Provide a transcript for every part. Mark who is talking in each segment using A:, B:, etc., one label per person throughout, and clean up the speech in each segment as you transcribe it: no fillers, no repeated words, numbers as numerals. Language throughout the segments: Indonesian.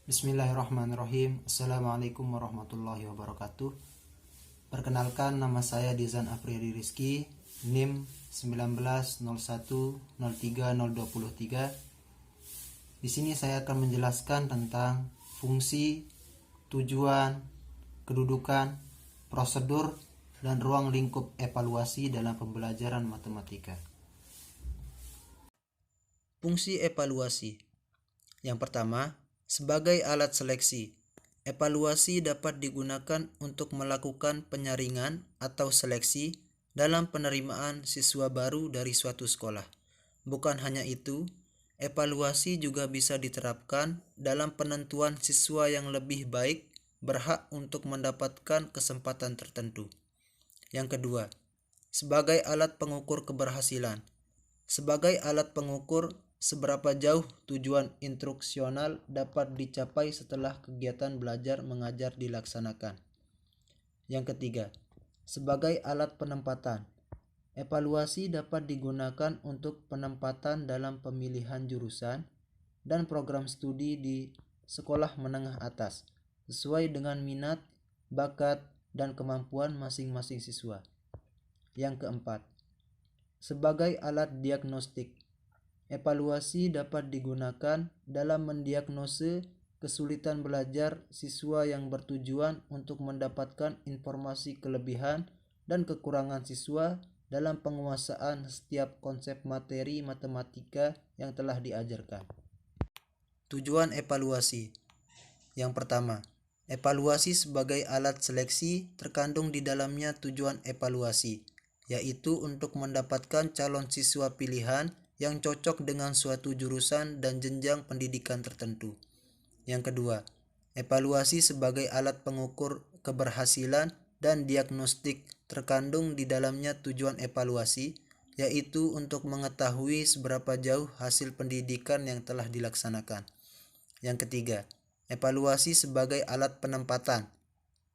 A: Bismillahirrahmanirrahim. Assalamualaikum warahmatullahi wabarakatuh. Perkenalkan, nama saya Dizan Afriyadi Rizky, NIM 1901030023. Di sini saya akan menjelaskan tentang fungsi, tujuan, kedudukan, prosedur, dan ruang lingkup evaluasi dalam pembelajaran matematika. Fungsi evaluasi. Yang pertama, sebagai alat seleksi. Evaluasi dapat digunakan untuk melakukan penyaringan atau seleksi dalam penerimaan siswa baru dari suatu sekolah. Bukan hanya itu, evaluasi juga bisa diterapkan dalam penentuan siswa yang lebih baik berhak untuk mendapatkan kesempatan tertentu. Yang kedua, sebagai alat pengukur keberhasilan. Sebagai alat pengukur seberapa jauh tujuan instruksional dapat dicapai setelah kegiatan belajar mengajar dilaksanakan. Yang ketiga, sebagai alat penempatan. Evaluasi dapat digunakan untuk penempatan dalam pemilihan jurusan dan program studi di sekolah menengah atas sesuai dengan minat, bakat, dan kemampuan masing-masing siswa. Yang keempat, sebagai alat diagnostik. Evaluasi dapat digunakan dalam mendiagnose kesulitan belajar siswa yang bertujuan untuk mendapatkan informasi kelebihan dan kekurangan siswa dalam penguasaan setiap konsep materi matematika yang telah diajarkan. Tujuan evaluasi. Yang pertama, evaluasi sebagai alat seleksi terkandung di dalamnya tujuan evaluasi, yaitu untuk mendapatkan calon siswa pilihan yang cocok dengan suatu jurusan dan jenjang pendidikan tertentu. Yang kedua, evaluasi sebagai alat pengukur keberhasilan dan diagnostik terkandung di dalamnya tujuan evaluasi, yaitu untuk mengetahui seberapa jauh hasil pendidikan yang telah dilaksanakan. Yang ketiga, evaluasi sebagai alat penempatan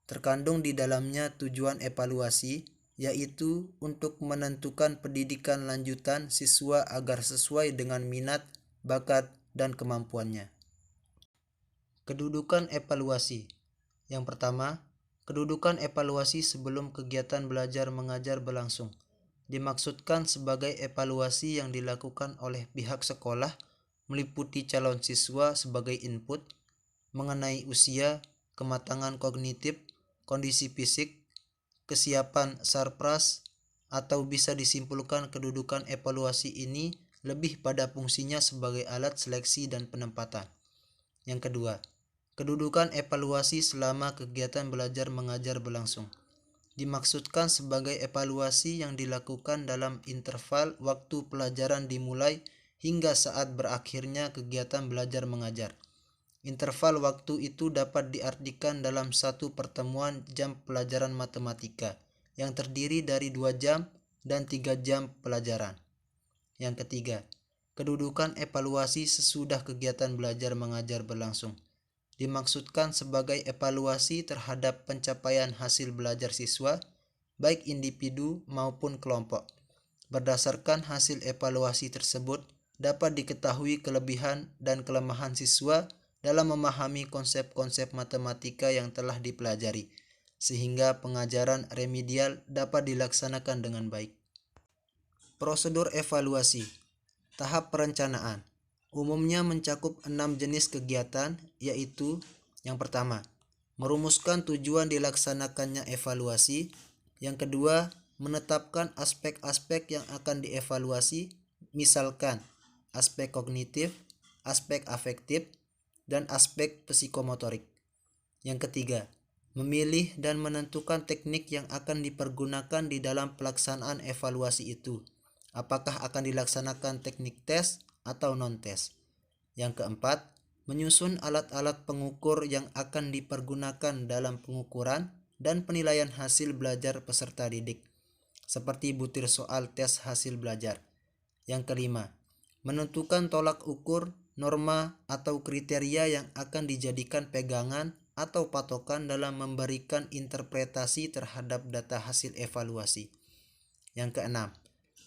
A: terkandung di dalamnya tujuan evaluasi, yaitu untuk menentukan pendidikan lanjutan siswa agar sesuai dengan minat, bakat, dan kemampuannya. Kedudukan evaluasi. Yang pertama, kedudukan evaluasi sebelum kegiatan belajar mengajar berlangsung. Dimaksudkan sebagai evaluasi yang dilakukan oleh pihak sekolah meliputi calon siswa sebagai input mengenai usia, kematangan kognitif, kondisi fisik, kesiapan sarpras, atau bisa disimpulkan kedudukan evaluasi ini lebih pada fungsinya sebagai alat seleksi dan penempatan. Yang kedua, kedudukan evaluasi selama kegiatan belajar mengajar berlangsung. Dimaksudkan sebagai evaluasi yang dilakukan dalam interval waktu pelajaran dimulai hingga saat berakhirnya kegiatan belajar mengajar. Interval waktu itu dapat diartikan dalam satu pertemuan jam pelajaran matematika yang terdiri dari 2 jam dan 3 jam pelajaran. Yang ketiga, kedudukan evaluasi sesudah kegiatan belajar mengajar berlangsung. Dimaksudkan sebagai evaluasi terhadap pencapaian hasil belajar siswa, baik individu maupun kelompok. Berdasarkan hasil evaluasi tersebut, dapat diketahui kelebihan dan kelemahan siswa dalam memahami konsep-konsep matematika yang telah dipelajari, sehingga pengajaran remedial dapat dilaksanakan dengan baik. Prosedur evaluasi. Tahap perencanaan. Umumnya mencakup 6 jenis kegiatan, yaitu yang pertama, merumuskan tujuan dilaksanakannya evaluasi. Yang kedua, menetapkan aspek-aspek yang akan dievaluasi, misalkan aspek kognitif, aspek afektif, dan aspek psikomotorik. Yang ketiga, memilih dan menentukan teknik yang akan dipergunakan di dalam pelaksanaan evaluasi itu. Apakah akan dilaksanakan teknik tes atau non-tes. Yang keempat, menyusun alat-alat pengukur yang akan dipergunakan dalam pengukuran dan penilaian hasil belajar peserta didik, seperti butir soal tes hasil belajar. Yang kelima, menentukan tolak ukur, norma, atau kriteria yang akan dijadikan pegangan atau patokan dalam memberikan interpretasi terhadap data hasil evaluasi. Yang keenam,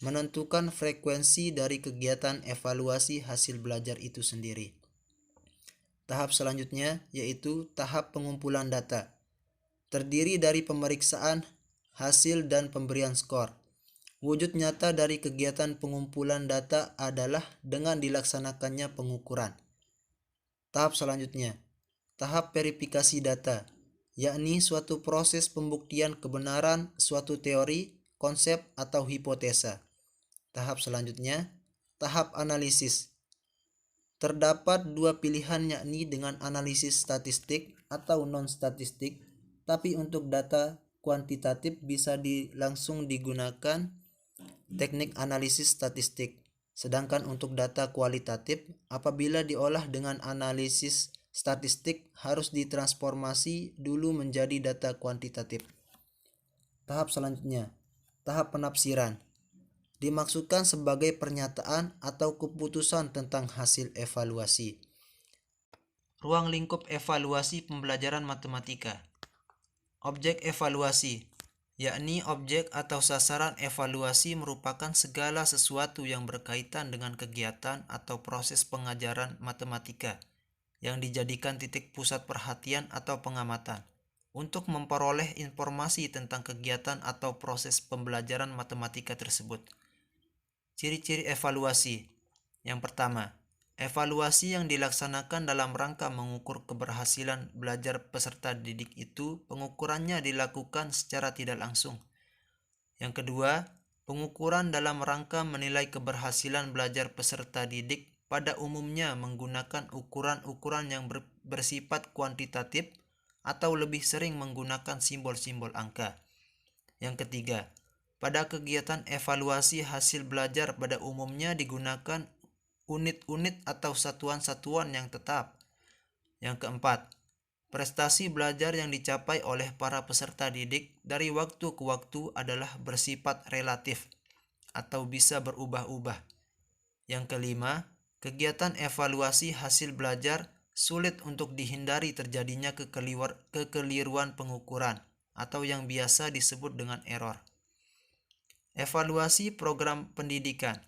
A: menentukan frekuensi dari kegiatan evaluasi hasil belajar itu sendiri. Tahap selanjutnya yaitu tahap pengumpulan data. Terdiri dari pemeriksaan, hasil, dan pemberian skor. Wujud nyata dari kegiatan pengumpulan data adalah dengan dilaksanakannya pengukuran. Tahap selanjutnya, tahap verifikasi data, yakni suatu proses pembuktian kebenaran suatu teori, konsep, atau hipotesa. Tahap selanjutnya, tahap analisis. Terdapat dua pilihan, yakni dengan analisis statistik atau non-statistik, tapi untuk data kuantitatif bisa langsung digunakan teknik analisis statistik. Sedangkan untuk data kualitatif, apabila diolah dengan analisis statistik harus ditransformasi dulu menjadi data kuantitatif. Tahap selanjutnya, tahap penafsiran. Dimaksudkan sebagai pernyataan atau keputusan tentang hasil evaluasi. Ruang lingkup evaluasi pembelajaran matematika. Objek evaluasi, yakni objek atau sasaran evaluasi merupakan segala sesuatu yang berkaitan dengan kegiatan atau proses pengajaran matematika yang dijadikan titik pusat perhatian atau pengamatan untuk memperoleh informasi tentang kegiatan atau proses pembelajaran matematika tersebut. Ciri-ciri evaluasi. Yang pertama, evaluasi yang dilaksanakan dalam rangka mengukur keberhasilan belajar peserta didik itu, pengukurannya dilakukan secara tidak langsung. Yang kedua, pengukuran dalam rangka menilai keberhasilan belajar peserta didik pada umumnya menggunakan ukuran-ukuran yang bersifat kuantitatif atau lebih sering menggunakan simbol-simbol angka. Yang ketiga, pada kegiatan evaluasi hasil belajar pada umumnya digunakan unit-unit atau satuan-satuan yang tetap. Yang keempat, prestasi belajar yang dicapai oleh para peserta didik dari waktu ke waktu adalah bersifat relatif atau bisa berubah-ubah. Yang kelima, kegiatan evaluasi hasil belajar sulit untuk dihindari terjadinya kekeliruan pengukuran atau yang biasa disebut dengan error. Evaluasi program pendidikan.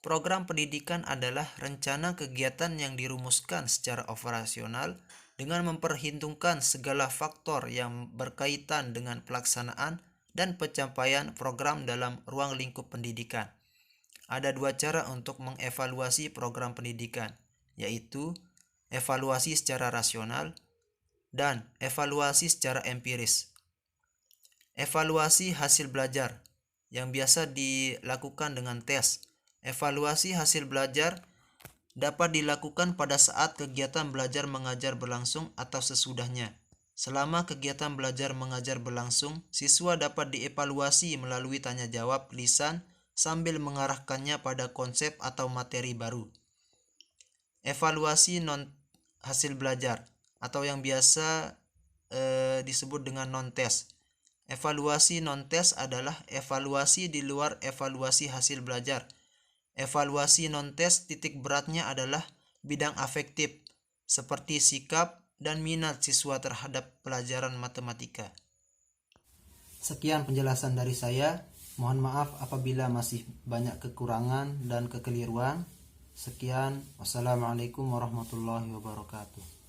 A: Program pendidikan adalah rencana kegiatan yang dirumuskan secara operasional dengan memperhitungkan segala faktor yang berkaitan dengan pelaksanaan dan pencapaian program dalam ruang lingkup pendidikan. Ada dua cara untuk mengevaluasi program pendidikan, yaitu evaluasi secara rasional dan evaluasi secara empiris. Evaluasi hasil belajar yang biasa dilakukan dengan tes. Evaluasi hasil belajar dapat dilakukan pada saat kegiatan belajar mengajar berlangsung atau sesudahnya. Selama kegiatan belajar mengajar berlangsung, siswa dapat dievaluasi melalui tanya jawab lisan sambil mengarahkannya pada konsep atau materi baru. Evaluasi non hasil belajar atau yang biasa disebut dengan non-tes. Evaluasi non-tes adalah evaluasi di luar evaluasi hasil belajar. Evaluasi non-tes titik beratnya adalah bidang afektif, seperti sikap dan minat siswa terhadap pelajaran matematika. Sekian penjelasan dari saya. Mohon maaf apabila masih banyak kekurangan dan kekeliruan. Sekian, wassalamualaikum warahmatullahi wabarakatuh.